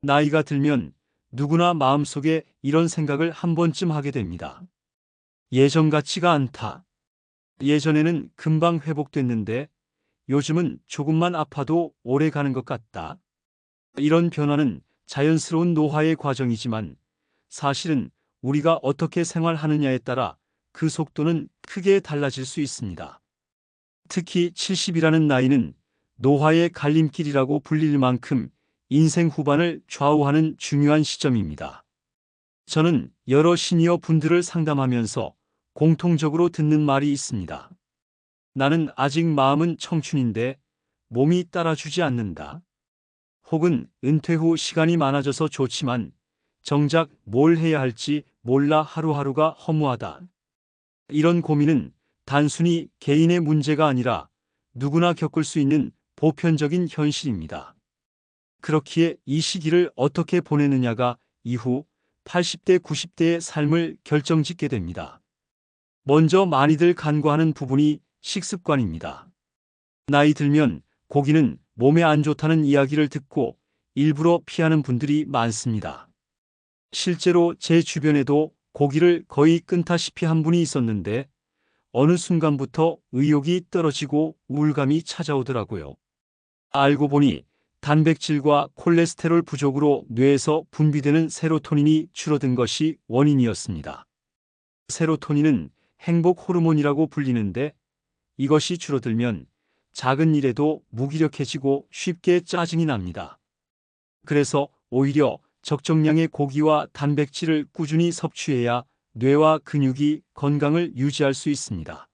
나이가 들면 누구나 마음속에 이런 생각을 한 번쯤 하게 됩니다. 예전 같지가 않다. 예전에는 금방 회복됐는데 요즘은 조금만 아파도 오래 가는 것 같다. 이런 변화는 자연스러운 노화의 과정이지만 사실은 우리가 어떻게 생활하느냐에 따라 그 속도는 크게 달라질 수 있습니다. 특히 70이라는 나이는 노화의 갈림길이라고 불릴 만큼 인생 후반을 좌우하는 중요한 시점입니다. 저는 여러 시니어 분들을 상담하면서 공통적으로 듣는 말이 있습니다. 나는 아직 마음은 청춘인데 몸이 따라주지 않는다. 혹은 은퇴 후 시간이 많아져서 좋지만 정작 뭘 해야 할지 몰라 하루하루가 허무하다. 이런 고민은 단순히 개인의 문제가 아니라 누구나 겪을 수 있는 보편적인 현실입니다. 그렇기에 이 시기를 어떻게 보내느냐가 이후 80대, 90대의 삶을 결정짓게 됩니다. 먼저 많이들 간과하는 부분이 식습관입니다. 나이 들면 고기는 몸에 안 좋다는 이야기를 듣고 일부러 피하는 분들이 많습니다. 실제로 제 주변에도 고기를 거의 끊다시피 한 분이 있었는데 어느 순간부터 의욕이 떨어지고 우울감이 찾아오더라고요. 알고 보니 단백질과 콜레스테롤 부족으로 뇌에서 분비되는 세로토닌이 줄어든 것이 원인이었습니다. 세로토닌은 행복 호르몬이라고 불리는데 이것이 줄어들면 작은 일에도 무기력해지고 쉽게 짜증이 납니다. 그래서 오히려 적정량의 고기와 단백질을 꾸준히 섭취해야 뇌와 근육이 건강을 유지할 수 있습니다.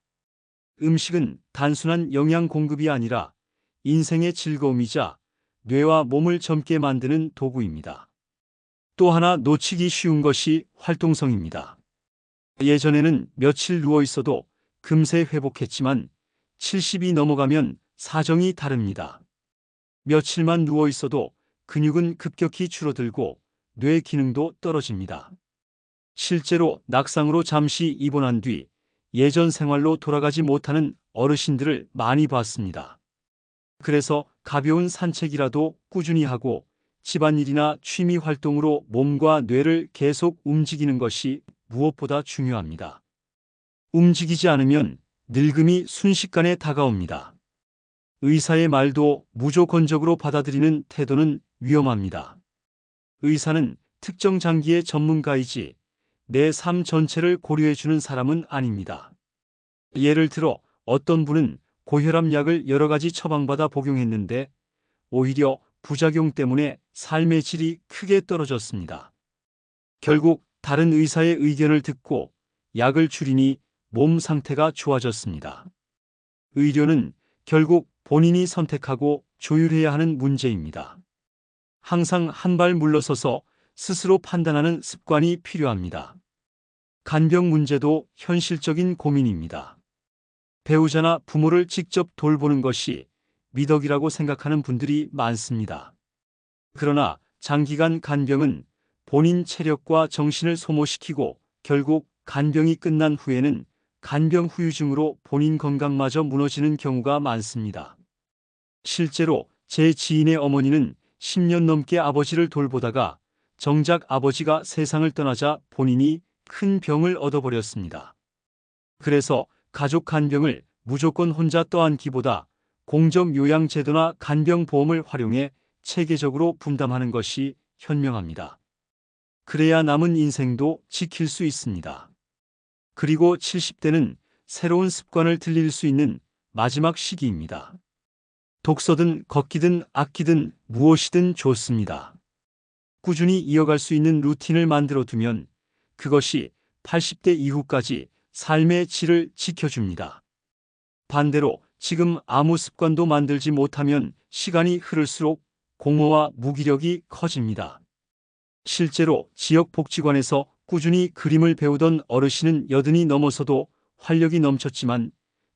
음식은 단순한 영양 공급이 아니라 인생의 즐거움이자 뇌와 몸을 젊게 만드는 도구입니다. 또 하나 놓치기 쉬운 것이 활동성입니다. 예전에는 며칠 누워 있어도 금세 회복했지만 70이 넘어가면 사정이 다릅니다. 며칠만 누워 있어도 근육은 급격히 줄어들고 뇌 기능도 떨어집니다. 실제로 낙상으로 잠시 입원한 뒤 예전 생활로 돌아가지 못하는 어르신들을 많이 봤습니다. 그래서 가벼운 산책이라도 꾸준히 하고 집안일이나 취미 활동으로 몸과 뇌를 계속 움직이는 것이 무엇보다 중요합니다. 움직이지 않으면 늙음이 순식간에 다가옵니다. 의사의 말도 무조건적으로 받아들이는 태도는 위험합니다. 의사는 특정 장기의 전문가이지 내 삶 전체를 고려해주는 사람은 아닙니다. 예를 들어 어떤 분은 고혈압 약을 여러 가지 처방받아 복용했는데 오히려 부작용 때문에 삶의 질이 크게 떨어졌습니다. 결국 다른 의사의 의견을 듣고 약을 줄이니 몸 상태가 좋아졌습니다. 의료는 결국 본인이 선택하고 조율해야 하는 문제입니다. 항상 한 발 물러서서 스스로 판단하는 습관이 필요합니다. 간병 문제도 현실적인 고민입니다. 배우자나 부모를 직접 돌보는 것이 미덕이라고 생각하는 분들이 많습니다. 그러나 장기간 간병은 본인 체력과 정신을 소모시키고 결국 간병이 끝난 후에는 간병 후유증으로 본인 건강마저 무너지는 경우가 많습니다. 실제로 제 지인의 어머니는 10년 넘게 아버지를 돌보다가 정작 아버지가 세상을 떠나자 본인이 큰 병을 얻어버렸습니다. 그래서 가족 간병을 무조건 혼자 떠안기보다 공적요양제도나 간병보험을 활용해 체계적으로 분담하는 것이 현명합니다. 그래야 남은 인생도 지킬 수 있습니다. 그리고 70대는 새로운 습관을 들릴 수 있는 마지막 시기입니다. 독서든 걷기든 악기든 무엇이든 좋습니다. 꾸준히 이어갈 수 있는 루틴을 만들어 두면 그것이 80대 이후까지 삶의 질을 지켜줍니다. 반대로 지금 아무 습관도 만들지 못하면 시간이 흐를수록 공허와 무기력이 커집니다. 실제로 지역복지관에서 꾸준히 그림을 배우던 어르신은 80이 넘어서도 활력이 넘쳤지만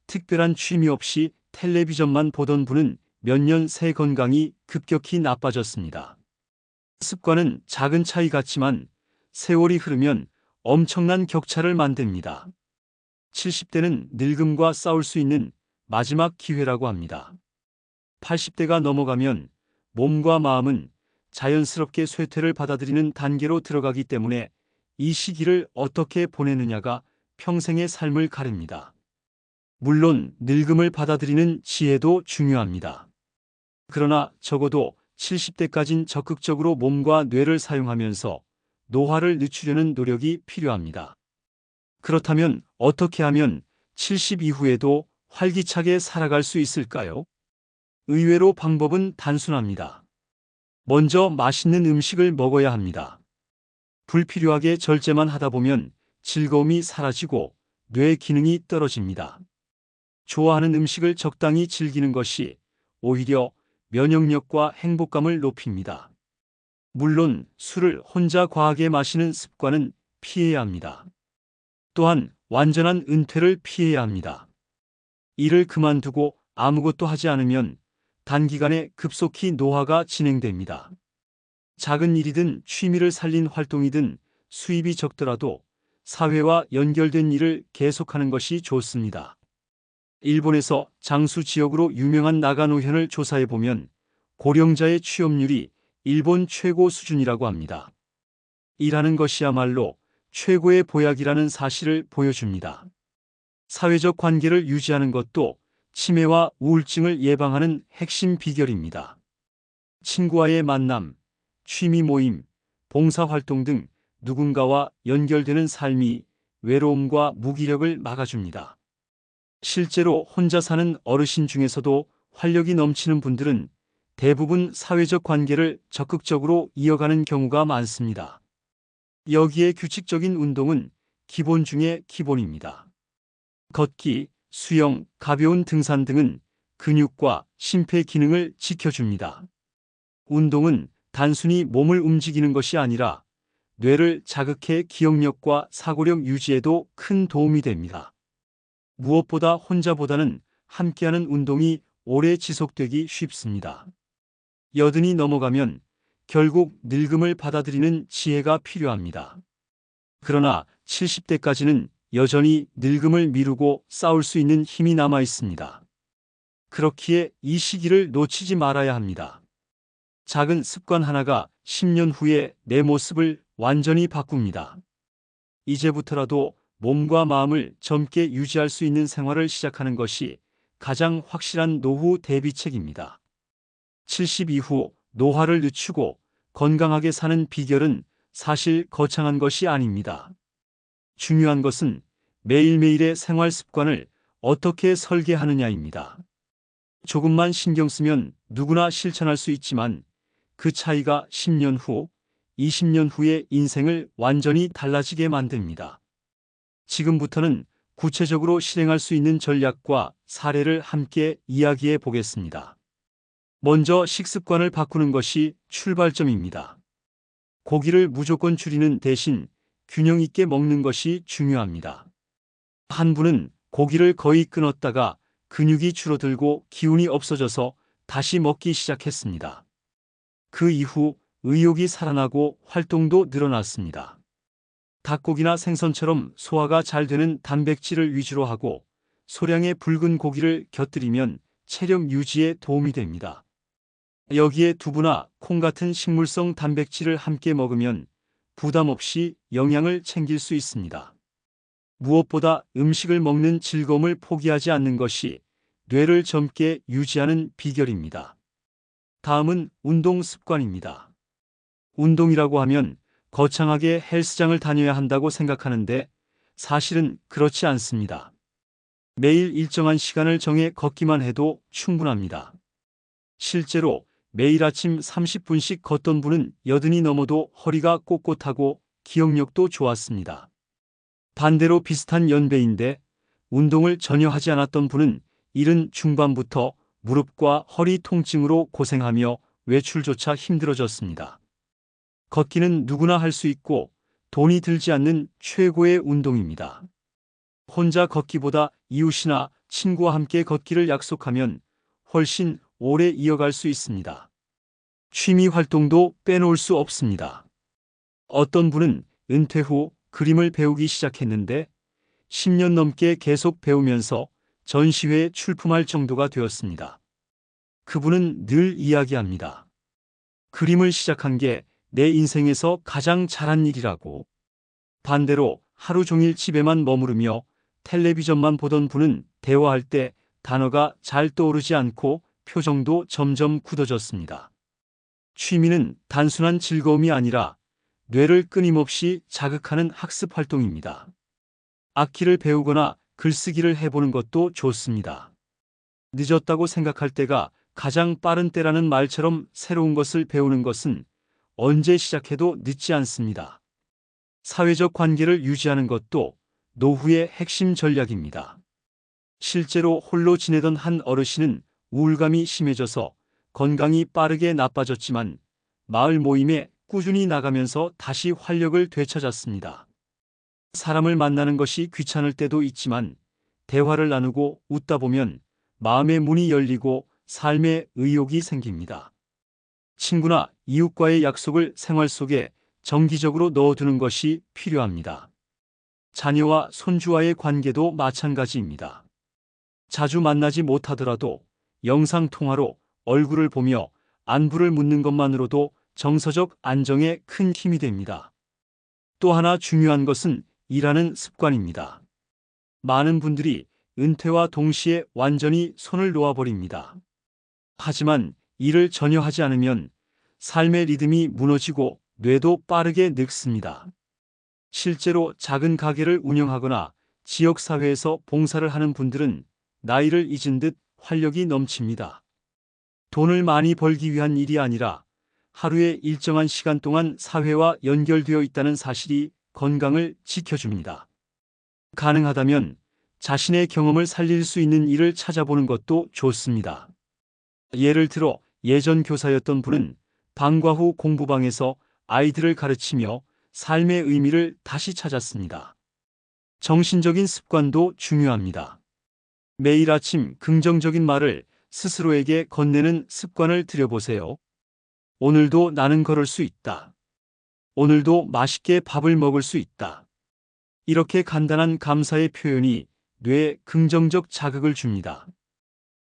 특별한 취미 없이 텔레비전만 보던 분은 몇 년 새 건강이 급격히 나빠졌습니다. 습관은 작은 차이 같지만 세월이 흐르면 엄청난 격차를 만듭니다. 70대는 늙음과 싸울 수 있는 마지막 기회라고 합니다. 80대가 넘어가면 몸과 마음은 자연스럽게 쇠퇴를 받아들이는 단계로 들어가기 때문에 이 시기를 어떻게 보내느냐가 평생의 삶을 가립니다. 물론 늙음을 받아들이는 지혜도 중요합니다. 그러나 적어도 70대까진 적극적으로 몸과 뇌를 사용하면서 노화를 늦추려는 노력이 필요합니다. 그렇다면 어떻게 하면 70 이후에도 활기차게 살아갈 수 있을까요? 의외로 방법은 단순합니다. 먼저 맛있는 음식을 먹어야 합니다. 불필요하게 절제만 하다 보면 즐거움이 사라지고 뇌 기능이 떨어집니다. 좋아하는 음식을 적당히 즐기는 것이 오히려 면역력과 행복감을 높입니다. 물론 술을 혼자 과하게 마시는 습관은 피해야 합니다. 또한 완전한 은퇴를 피해야 합니다. 일을 그만두고 아무것도 하지 않으면 단기간에 급속히 노화가 진행됩니다. 작은 일이든 취미를 살린 활동이든 수입이 적더라도 사회와 연결된 일을 계속하는 것이 좋습니다. 일본에서 장수 지역으로 유명한 나가노현을 조사해보면 고령자의 취업률이 일본 최고 수준이라고 합니다. 일하는 것이야말로 최고의 보약이라는 사실을 보여줍니다. 사회적 관계를 유지하는 것도 치매와 우울증을 예방하는 핵심 비결입니다. 친구와의 만남, 취미 모임, 봉사활동 등 누군가와 연결되는 삶이 외로움과 무기력을 막아줍니다. 실제로 혼자 사는 어르신 중에서도 활력이 넘치는 분들은 대부분 사회적 관계를 적극적으로 이어가는 경우가 많습니다. 여기에 규칙적인 운동은 기본 중의 기본입니다. 걷기, 수영, 가벼운 등산 등은 근육과 심폐 기능을 지켜줍니다. 운동은 단순히 몸을 움직이는 것이 아니라 뇌를 자극해 기억력과 사고력 유지에도 큰 도움이 됩니다. 무엇보다 혼자보다는 함께하는 운동이 오래 지속되기 쉽습니다. 여든이 넘어가면 결국 늙음을 받아들이는 지혜가 필요합니다. 그러나 70대까지는 여전히 늙음을 미루고 싸울 수 있는 힘이 남아 있습니다. 그렇기에 이 시기를 놓치지 말아야 합니다. 작은 습관 하나가 10년 후에 내 모습을 완전히 바꿉니다. 이제부터라도 몸과 마음을 젊게 유지할 수 있는 생활을 시작하는 것이 가장 확실한 노후 대비책입니다. 70 이후 노화를 늦추고 건강하게 사는 비결은 사실 거창한 것이 아닙니다. 중요한 것은 매일매일의 생활 습관을 어떻게 설계하느냐입니다. 조금만 신경 쓰면 누구나 실천할 수 있지만 그 차이가 10년 후, 20년 후의 인생을 완전히 달라지게 만듭니다. 지금부터는 구체적으로 실행할 수 있는 전략과 사례를 함께 이야기해 보겠습니다. 먼저 식습관을 바꾸는 것이 출발점입니다. 고기를 무조건 줄이는 대신 균형 있게 먹는 것이 중요합니다. 한 분은 고기를 거의 끊었다가 근육이 줄어들고 기운이 없어져서 다시 먹기 시작했습니다. 그 이후 의욕이 살아나고 활동도 늘어났습니다. 닭고기나 생선처럼 소화가 잘 되는 단백질을 위주로 하고 소량의 붉은 고기를 곁들이면 체력 유지에 도움이 됩니다. 여기에 두부나 콩 같은 식물성 단백질을 함께 먹으면 부담 없이 영양을 챙길 수 있습니다. 무엇보다 음식을 먹는 즐거움을 포기하지 않는 것이 뇌를 젊게 유지하는 비결입니다. 다음은 운동 습관입니다. 운동이라고 하면 거창하게 헬스장을 다녀야 한다고 생각하는데 사실은 그렇지 않습니다. 매일 일정한 시간을 정해 걷기만 해도 충분합니다. 실제로 매일 아침 30분씩 걷던 분은 여든이 넘어도 허리가 꼿꼿하고 기억력도 좋았습니다. 반대로 비슷한 연배인데 운동을 전혀 하지 않았던 분은 70 중반부터 무릎과 허리 통증으로 고생하며 외출조차 힘들어졌습니다. 걷기는 누구나 할 수 있고 돈이 들지 않는 최고의 운동입니다. 혼자 걷기보다 이웃이나 친구와 함께 걷기를 약속하면 훨씬 오래 이어갈 수 있습니다. 취미 활동도 빼놓을 수 없습니다. 어떤 분은 은퇴 후 그림을 배우기 시작했는데 10년 넘게 계속 배우면서 전시회에 출품할 정도가 되었습니다. 그분은 늘 이야기합니다. 그림을 시작한 게 내 인생에서 가장 잘한 일이라고. 반대로 하루 종일 집에만 머무르며 텔레비전만 보던 분은 대화할 때 단어가 잘 떠오르지 않고 표정도 점점 굳어졌습니다. 취미는 단순한 즐거움이 아니라 뇌를 끊임없이 자극하는 학습 활동입니다. 악기를 배우거나 글쓰기를 해보는 것도 좋습니다. 늦었다고 생각할 때가 가장 빠른 때라는 말처럼 새로운 것을 배우는 것은 언제 시작해도 늦지 않습니다. 사회적 관계를 유지하는 것도 노후의 핵심 전략입니다. 실제로 홀로 지내던 한 어르신은 우울감이 심해져서 건강이 빠르게 나빠졌지만 마을 모임에 꾸준히 나가면서 다시 활력을 되찾았습니다. 사람을 만나는 것이 귀찮을 때도 있지만 대화를 나누고 웃다 보면 마음의 문이 열리고 삶의 의욕이 생깁니다. 친구나 이웃과의 약속을 생활 속에 정기적으로 넣어두는 것이 필요합니다. 자녀와 손주와의 관계도 마찬가지입니다. 자주 만나지 못하더라도 영상통화로 얼굴을 보며 안부를 묻는 것만으로도 정서적 안정에 큰 힘이 됩니다. 또 하나 중요한 것은 일하는 습관입니다. 많은 분들이 은퇴와 동시에 완전히 손을 놓아버립니다. 하지만 일을 전혀 하지 않으면 삶의 리듬이 무너지고 뇌도 빠르게 늙습니다. 실제로 작은 가게를 운영하거나 지역사회에서 봉사를 하는 분들은 나이를 잊은 듯 활력이 넘칩니다. 돈을 많이 벌기 위한 일이 아니라 하루의 일정한 시간 동안 사회와 연결되어 있다는 사실이 건강을 지켜줍니다. 가능하다면 자신의 경험을 살릴 수 있는 일을 찾아보는 것도 좋습니다. 예를 들어 예전 교사였던 분은 방과 후 공부방에서 아이들을 가르치며 삶의 의미를 다시 찾았습니다. 정신적인 습관도 중요합니다. 매일 아침 긍정적인 말을 스스로에게 건네는 습관을 들여보세요. 오늘도 나는 걸을 수 있다. 오늘도 맛있게 밥을 먹을 수 있다. 이렇게 간단한 감사의 표현이 뇌에 긍정적 자극을 줍니다.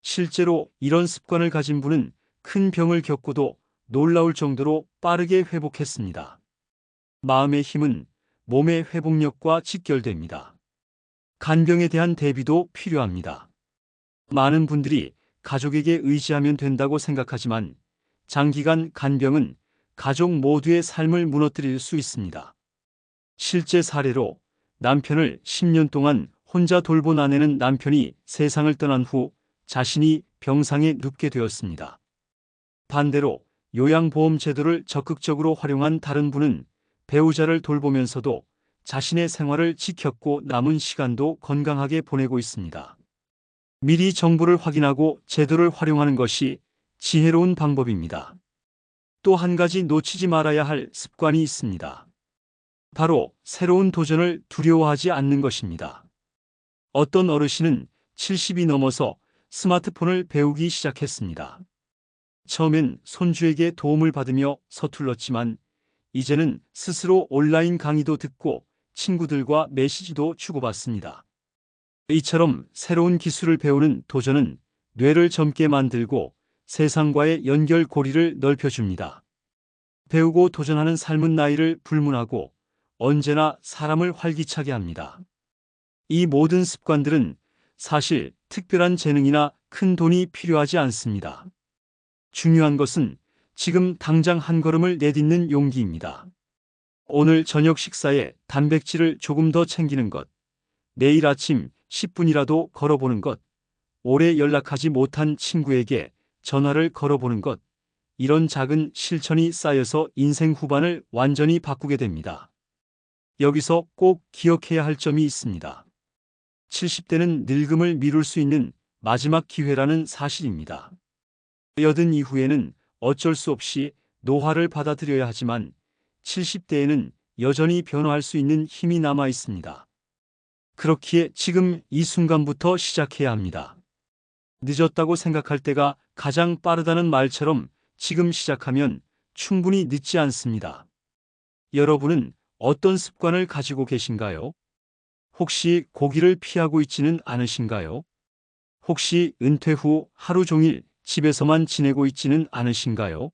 실제로 이런 습관을 가진 분은 큰 병을 겪고도 놀라울 정도로 빠르게 회복했습니다. 마음의 힘은 몸의 회복력과 직결됩니다. 간병에 대한 대비도 필요합니다. 많은 분들이 가족에게 의지하면 된다고 생각하지만 장기간 간병은 가족 모두의 삶을 무너뜨릴 수 있습니다. 실제 사례로 남편을 10년 동안 혼자 돌본 아내는 남편이 세상을 떠난 후 자신이 병상에 눕게 되었습니다. 반대로 요양보험 제도를 적극적으로 활용한 다른 분은 배우자를 돌보면서도 자신의 생활을 지켰고 남은 시간도 건강하게 보내고 있습니다. 미리 정보를 확인하고 제도를 활용하는 것이 지혜로운 방법입니다. 또 한 가지 놓치지 말아야 할 습관이 있습니다. 바로 새로운 도전을 두려워하지 않는 것입니다. 어떤 어르신은 70이 넘어서 스마트폰을 배우기 시작했습니다. 처음엔 손주에게 도움을 받으며 서툴렀지만 이제는 스스로 온라인 강의도 듣고 친구들과 메시지도 주고받습니다. 이처럼 새로운 기술을 배우는 도전은 뇌를 젊게 만들고 세상과의 연결고리를 넓혀줍니다. 배우고 도전하는 삶은 나이를 불문하고 언제나 사람을 활기차게 합니다. 이 모든 습관들은 사실 특별한 재능이나 큰 돈이 필요하지 않습니다. 중요한 것은 지금 당장 한 걸음을 내딛는 용기입니다. 오늘 저녁 식사에 단백질을 조금 더 챙기는 것, 내일 아침 10분이라도 걸어보는 것, 오래 연락하지 못한 친구에게 전화를 걸어보는 것, 이런 작은 실천이 쌓여서 인생 후반을 완전히 바꾸게 됩니다. 여기서 꼭 기억해야 할 점이 있습니다. 70대는 늙음을 미룰 수 있는 마지막 기회라는 사실입니다. 여든 이후에는 어쩔 수 없이 노화를 받아들여야 하지만 70대에는 여전히 변화할 수 있는 힘이 남아 있습니다. 그렇기에 지금 이 순간부터 시작해야 합니다. 늦었다고 생각할 때가 가장 빠르다는 말처럼 지금 시작하면 충분히 늦지 않습니다. 여러분은 어떤 습관을 가지고 계신가요? 혹시 고기를 피하고 있지는 않으신가요? 혹시 은퇴 후 하루 종일 집에서만 지내고 있지는 않으신가요?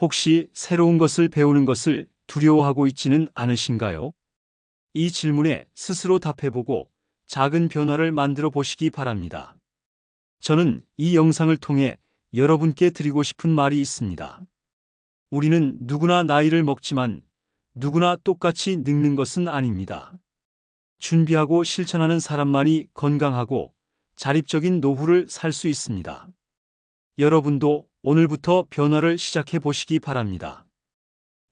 혹시 새로운 것을 배우는 것을 두려워하고 있지는 않으신가요? 이 질문에 스스로 답해보고 작은 변화를 만들어 보시기 바랍니다. 저는 이 영상을 통해 여러분께 드리고 싶은 말이 있습니다. 우리는 누구나 나이를 먹지만 누구나 똑같이 늙는 것은 아닙니다. 준비하고 실천하는 사람만이 건강하고 자립적인 노후를 살 수 있습니다. 여러분도 오늘부터 변화를 시작해 보시기 바랍니다.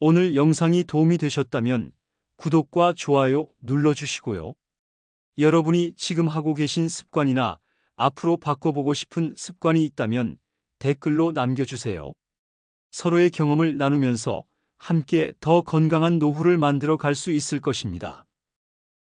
오늘 영상이 도움이 되셨다면 구독과 좋아요 눌러주시고요. 여러분이 지금 하고 계신 습관이나 앞으로 바꿔보고 싶은 습관이 있다면 댓글로 남겨주세요. 서로의 경험을 나누면서 함께 더 건강한 노후를 만들어 갈 수 있을 것입니다.